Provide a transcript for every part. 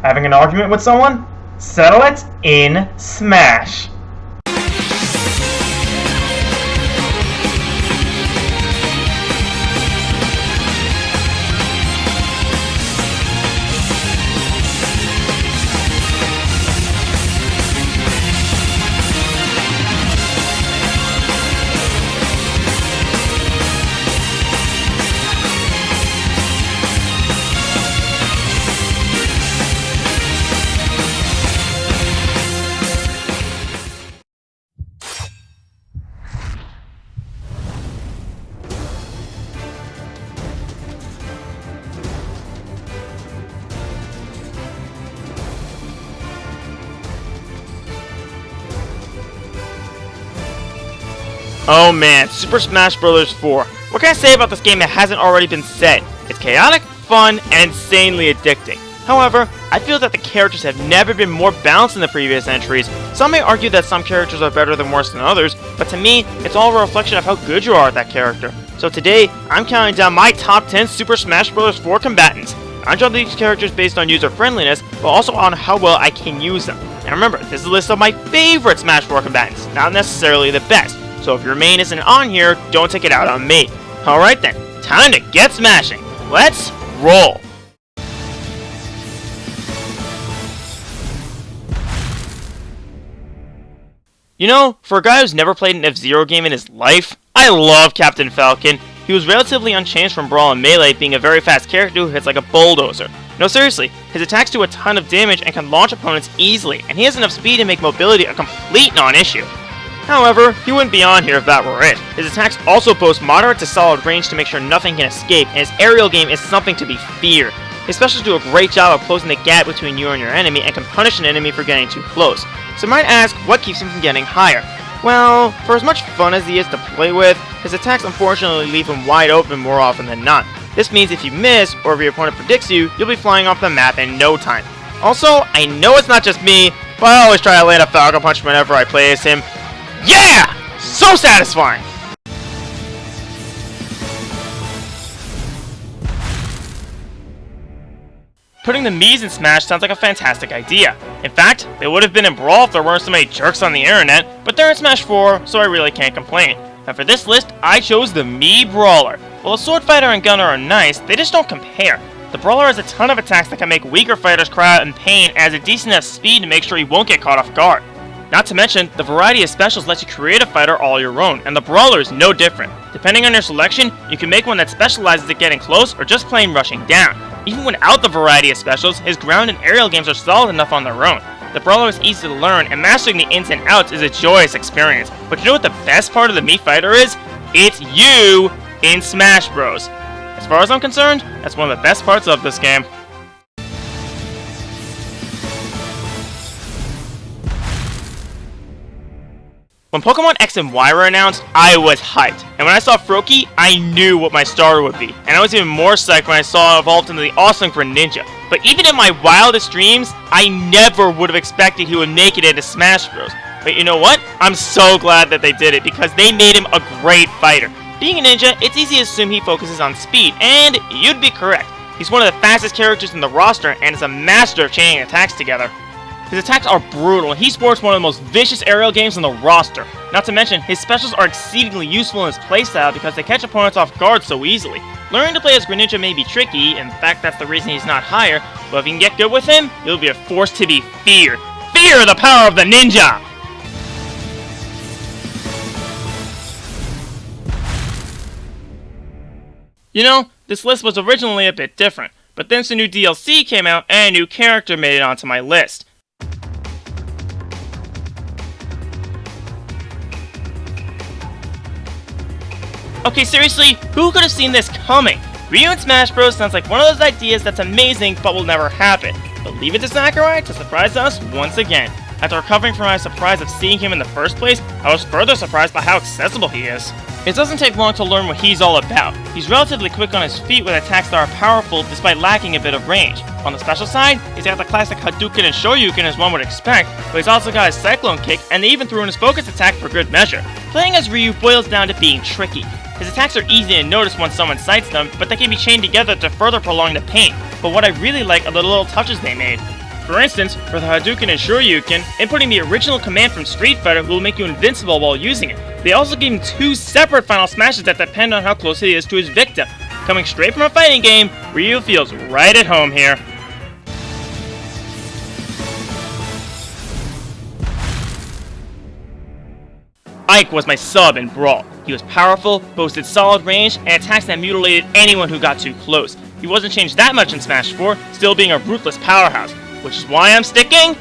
Having an argument with someone? Settle it in Smash. Oh man, Super Smash Bros. 4. What can I say about this game that hasn't already been said? It's chaotic, fun, and insanely addicting. However, I feel that the characters have never been more balanced than the previous entries. Some may argue that some characters are better than worse than others, but to me, it's all a reflection of how good you are at that character. So today, I'm counting down my top 10 Super Smash Bros. 4 combatants. I judge these characters based on user friendliness, but also on how well I can use them. And remember, this is a list of my favorite Smash 4 combatants, not necessarily the best. So if your main isn't on here, don't take it out on me. Alright then, time to get smashing. Let's roll! You know, for a guy who's never played an F-Zero game in his life, I love Captain Falcon. He was relatively unchanged from Brawl and Melee, being a very fast character who hits like a bulldozer. No, seriously, his attacks do a ton of damage and can launch opponents easily, and he has enough speed to make mobility a complete non-issue. However, he wouldn't be on here if that were it. His attacks also boast moderate to solid range to make sure nothing can escape, and his aerial game is something to be feared. His specials do a great job of closing the gap between you and your enemy and can punish an enemy for getting too close. So you might ask, what keeps him from getting higher? Well, for as much fun as he is to play with, his attacks unfortunately leave him wide open more often than not. This means if you miss, or if your opponent predicts you, you'll be flying off the map in no time. Also, I know it's not just me, but I always try to land a Falcon Punch whenever I play as him. Yeah! So satisfying! Putting the Mii's in Smash sounds like a fantastic idea. In fact, they would have been in Brawl if there weren't so many jerks on the internet, but they're in Smash 4, so I really can't complain. And for this list, I chose the Mii Brawler. While the Sword Fighter and Gunner are nice, they just don't compare. The Brawler has a ton of attacks that can make weaker fighters cry out in pain and has a decent enough speed to make sure he won't get caught off guard. Not to mention, the variety of specials lets you create a fighter all your own, and the Brawler is no different. Depending on your selection, you can make one that specializes at getting close or just plain rushing down. Even without the variety of specials, his ground and aerial games are solid enough on their own. The Brawler is easy to learn, and mastering the ins and outs is a joyous experience. But you know what the best part of the Mii fighter is? It's you in Smash Bros. As far as I'm concerned, that's one of the best parts of this game. When Pokemon X and Y were announced, I was hyped, and when I saw Froakie, I knew what my starter would be, and I was even more psyched when I saw it evolved into the awesome Greninja. But even in my wildest dreams, I never would have expected he would make it into Smash Bros. But you know what? I'm so glad that they did it, because they made him a great fighter. Being a ninja, it's easy to assume he focuses on speed, and you'd be correct. He's one of the fastest characters in the roster, and is a master of chaining attacks together. His attacks are brutal, and he sports one of the most vicious aerial games on the roster. Not to mention, his specials are exceedingly useful in his playstyle because they catch opponents off guard so easily. Learning to play as Greninja may be tricky, in fact that's the reason he's not higher, but if you can get good with him, you'll be a force to be feared. Fear the power of the ninja! You know, this list was originally a bit different, but then some new DLC came out and a new character made it onto my list. Okay, seriously, who could have seen this coming? Ryu in Smash Bros. Sounds like one of those ideas that's amazing but will never happen. But leave it to Sakurai to surprise us once again. After recovering from my surprise of seeing him in the first place, I was further surprised by how accessible he is. It doesn't take long to learn what he's all about. He's relatively quick on his feet with attacks that are powerful despite lacking a bit of range. On the special side, he's got the classic Hadouken and Shoryuken as one would expect, but he's also got his Cyclone Kick, and they even threw in his focus attack for good measure. Playing as Ryu boils down to being tricky. His attacks are easy to notice once someone sights them, but they can be chained together to further prolong the pain. But what I really like are the little touches they made. For instance, for the Hadouken and Shoryuken, inputting the original command from Street Fighter will make you invincible while using it. They also gave him 2 separate final smashes that depend on how close he is to his victim. Coming straight from a fighting game, Ryu feels right at home here. Ike was my sub in Brawl. He was powerful, boasted solid range, and attacks that mutilated anyone who got too close. He wasn't changed that much in Smash 4, still being a ruthless powerhouse, which is why I'm sticking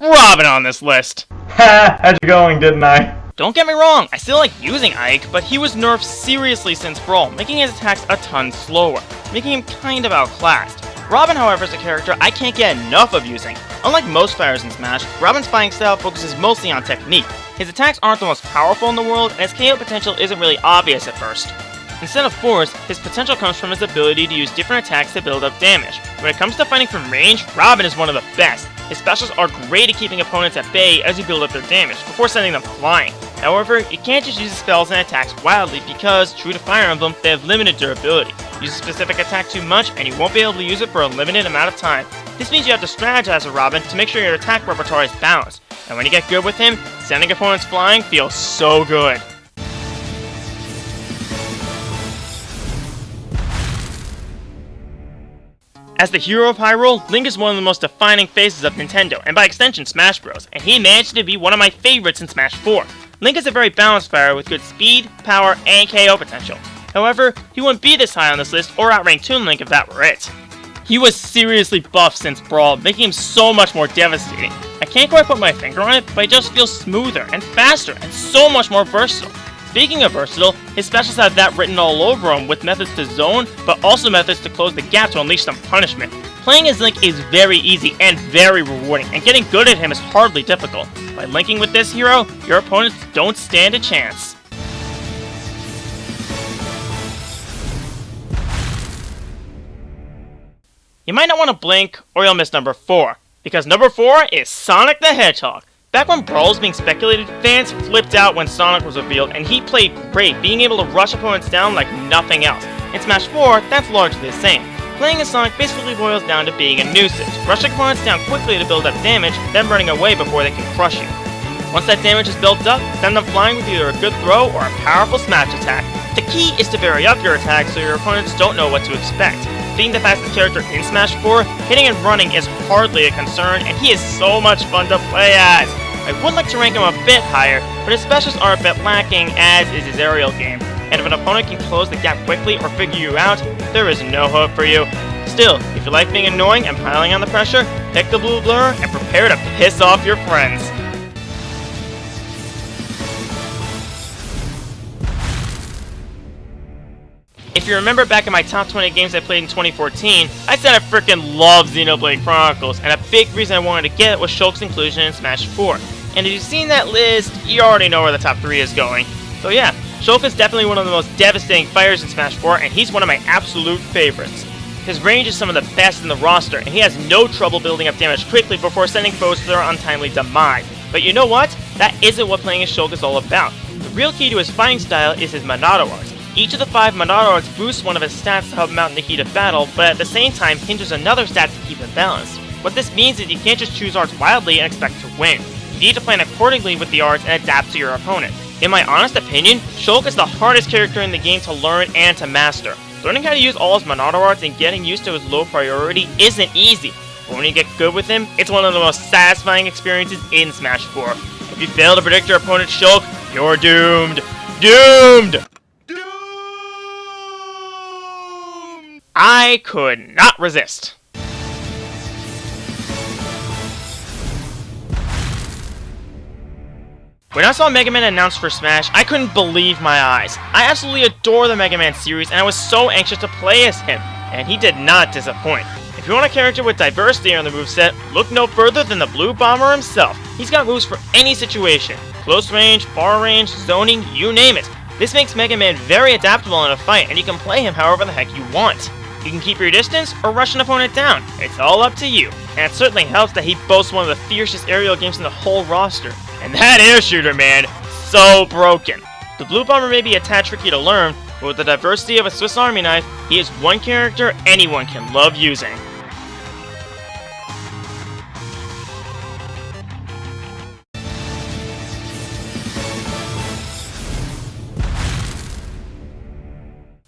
Robin on this list. Ha! How'd you going, didn't I? Don't get me wrong, I still like using Ike, but he was nerfed seriously since Brawl, making his attacks a ton slower, making him kind of outclassed. Robin, however, is a character I can't get enough of using. Unlike most fighters in Smash, Robin's fighting style focuses mostly on technique. His attacks aren't the most powerful in the world, and his KO potential isn't really obvious at first. Instead of force, his potential comes from his ability to use different attacks to build up damage. When it comes to fighting from range, Robin is one of the best. His specials are great at keeping opponents at bay as you build up their damage, before sending them flying. However, you can't just use his spells and attacks wildly because, true to Fire Emblem, they have limited durability. Use a specific attack too much and you won't be able to use it for a limited amount of time. This means you have to strategize with Robin to make sure your attack repertoire is balanced. And when you get good with him, sending opponents flying feels so good. As the hero of Hyrule, Link is one of the most defining faces of Nintendo, and by extension Smash Bros, and he managed to be one of my favorites in Smash 4. Link is a very balanced fighter with good speed, power, and KO potential. However, he wouldn't be this high on this list or outrank Toon Link if that were it. He was seriously buffed since Brawl, making him so much more devastating. I can't quite put my finger on it, but he just feels smoother and faster and so much more versatile. Speaking of versatile, his specials have that written all over him with methods to zone, but also methods to close the gap to unleash some punishment. Playing as Link is very easy and very rewarding, and getting good at him is hardly difficult. By linking with this hero, your opponents don't stand a chance. You might not want to blink, or you'll miss number 4, because number 4 is Sonic the Hedgehog. Back when Brawl was being speculated, fans flipped out when Sonic was revealed, and he played great, being able to rush opponents down like nothing else. In Smash 4, that's largely the same. Playing as Sonic basically boils down to being a nuisance, rushing opponents down quickly to build up damage, then running away before they can crush you. Once that damage is built up, send them flying with either a good throw or a powerful smash attack. The key is to vary up your attack so your opponents don't know what to expect. Being the fastest character in Smash 4, hitting and running is hardly a concern, and he is so much fun to play as. I would like to rank him a bit higher, but his specials are a bit lacking, as is his aerial game. And if an opponent can close the gap quickly or figure you out, there is no hope for you. Still, if you like being annoying and piling on the pressure, pick the blue blur and prepare to piss off your friends. If you remember back in my top 20 games I played in 2014, I said I freaking love Xenoblade Chronicles, and a big reason I wanted to get it was Shulk's inclusion in Smash 4. And if you've seen that list, you already know where the top 3 is going. So yeah, Shulk is definitely one of the most devastating fighters in Smash 4, and he's one of my absolute favorites. His range is some of the best in the roster, and he has no trouble building up damage quickly before sending foes to their untimely demise. But you know what? That isn't what playing as Shulk is all about. The real key to his fighting style is his Monado arts. Each of the 5 Monado arts boosts one of his stats to help him out in the heat of battle, but at the same time hinders another stat to keep him balanced. What this means is you can't just choose arts wildly and expect to win. You need to plan accordingly with the arts and adapt to your opponent. In my honest opinion, Shulk is the hardest character in the game to learn and to master. Learning how to use all his Monado arts and getting used to his low priority isn't easy, but when you get good with him, it's one of the most satisfying experiences in Smash 4. If you fail to predict your opponent's Shulk, you're doomed. Doomed! I could not resist. When I saw Mega Man announced for Smash, I couldn't believe my eyes. I absolutely adore the Mega Man series, and I was so anxious to play as him, and he did not disappoint. If you want a character with diversity on the moveset, look no further than the Blue Bomber himself. He's got moves for any situation. Close range, far range, zoning, you name it. This makes Mega Man very adaptable in a fight, and you can play him however the heck you want. You can keep your distance or rush an opponent down. It's all up to you. And it certainly helps that he boasts one of the fiercest aerial games in the whole roster. And that air shooter, man, so broken. The Blue Bomber may be a tad tricky to learn, but with the diversity of a Swiss Army knife, he is one character anyone can love using.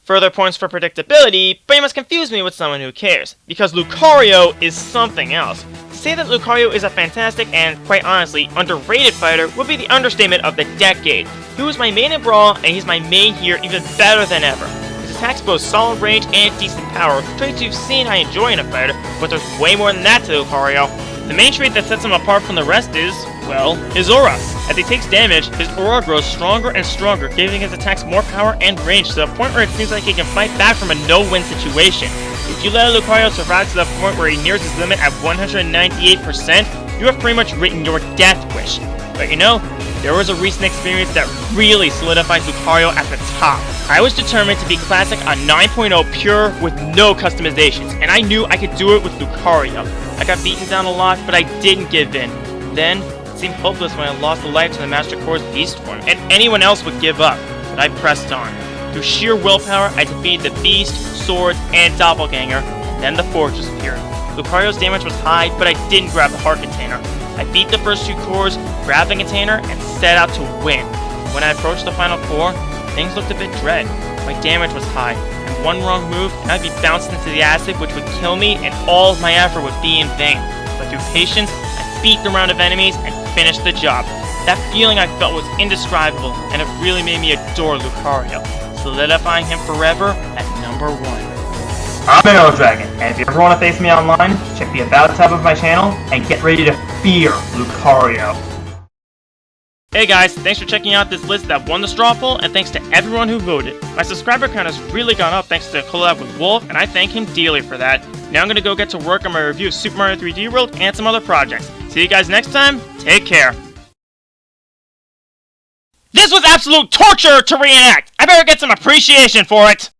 Further points for predictability, but you must confuse me with someone who cares, because Lucario is something else. To say that Lucario is a fantastic and, quite honestly, underrated fighter would be the understatement of the decade. He was my main in Brawl, and he's my main here even better than ever. His attacks boast solid range and decent power, traits you've seen I enjoy in a fighter, but there's way more than that to Lucario. The main trait that sets him apart from the rest is, well, his aura. As he takes damage, his aura grows stronger and stronger, giving his attacks more power and range to the point where it seems like he can fight back from a no-win situation. If you let Lucario survive to the point where he nears his limit at 198%, you have pretty much written your death wish. But you know, there was a recent experience that really solidified Lucario at the top. I was determined to be classic on 9.0 pure with no customizations, and I knew I could do it with Lucario. I got beaten down a lot, but I didn't give in. Then, it seemed hopeless when I lost the life to the Master Core's Beast form, and anyone else would give up, but I pressed on. Through sheer willpower, I defeated the Beast, Sword, and Doppelganger, and then the Fortress appeared. Lucario's damage was high, but I didn't grab the heart container. I beat the first two cores, grabbed the container, and set out to win. When I approached the final core, things looked a bit dread. My damage was high, and one wrong move, and I'd be bounced into the acid which would kill me, and all of my effort would be in vain. But through patience, I beat the round of enemies and finished the job. That feeling I felt was indescribable, and it really made me adore Lucario, solidifying him forever at number 1. I'm an Dragon, and if you ever want to face me online, check the About tab of my channel, and get ready to fear Lucario. Hey guys, thanks for checking out this list that won the straw poll, and thanks to everyone who voted. My subscriber count has really gone up thanks to a collab with Wolf, and I thank him dearly for that. Now I'm gonna go get to work on my review of Super Mario 3D World and some other projects. See you guys next time, take care. This was absolute torture to reenact! I better get some appreciation for it!